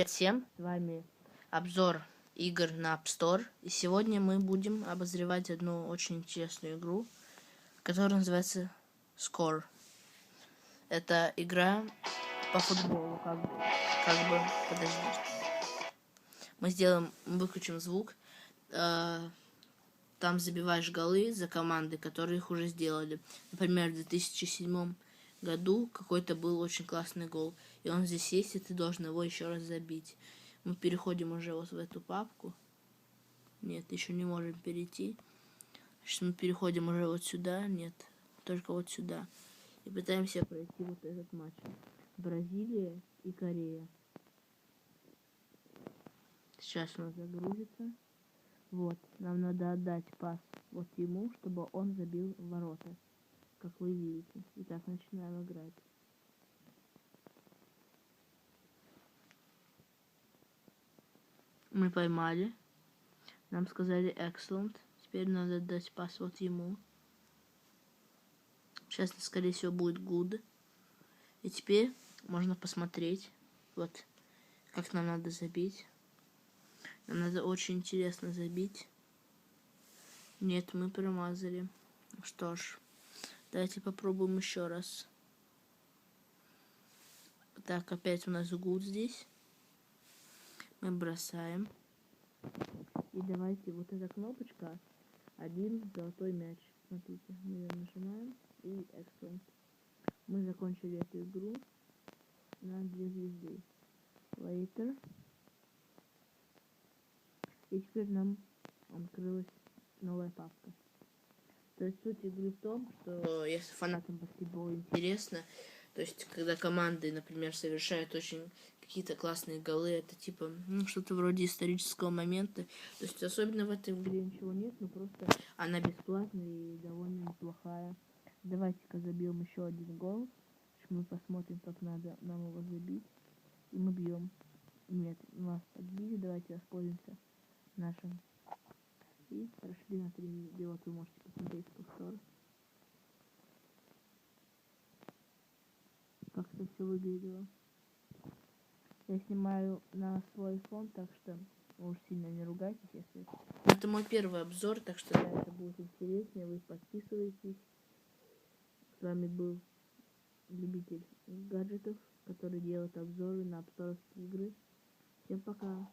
Всем, с вами обзор игр на App Store. И сегодня мы будем обозревать одну очень интересную игру, которая называется Score. Это игра по футболу, подожди. Мы выключим звук. Там забиваешь голы за команды, которые их уже сделали. Например, в 2007 году какой-то был очень классный гол, и он здесь есть, и ты должен его еще раз забить. Мы переходим уже вот в эту папку. Нет, еще не можем перейти. Сейчас мы переходим уже вот сюда. Нет, только вот сюда. И пытаемся пройти вот этот матч. Бразилия и Корея. Сейчас он загрузится. Вот, нам надо отдать пас вот ему, чтобы он забил в ворота. Как вы видите. Итак, начинаем играть. Мы поймали. Нам сказали excellent. Теперь надо дать пас вот ему. Сейчас, скорее всего, будет good. И теперь можно посмотреть, вот, как нам надо забить. Нам надо очень интересно забить. Нет, мы промазали. Что ж, давайте попробуем еще раз. Так, опять у нас good здесь. Мы бросаем. И давайте вот эта кнопочка, один золотой мяч. Смотрите, мы ее нажимаем и excellent. Мы закончили эту игру на 2 звезды. Later. И теперь нам открылась новая папка. То есть суть игры в том, что если фанатам баскетбола интересно, то есть когда команды, например, совершают очень какие-то классные голы, это типа что-то вроде исторического момента. То есть особенно в этой игре ничего нет, но просто она бесплатная и довольно неплохая. Давайте-ка забьем еще один гол. Мы посмотрим, как надо нам его забить. И мы бьем. Нет, нас подбили. Давайте воспользуемся нашим. И прошли на 3 минуты. Вот вы можете посмотреть повтор. Как это все выглядело. Я снимаю на свой фон, так что вы уж сильно не ругайтесь, если... Это мой первый обзор, так что да, это будет интереснее. Вы подписывайтесь. С вами был любитель гаджетов, который делает обзоры на обзорские игры. Всем пока!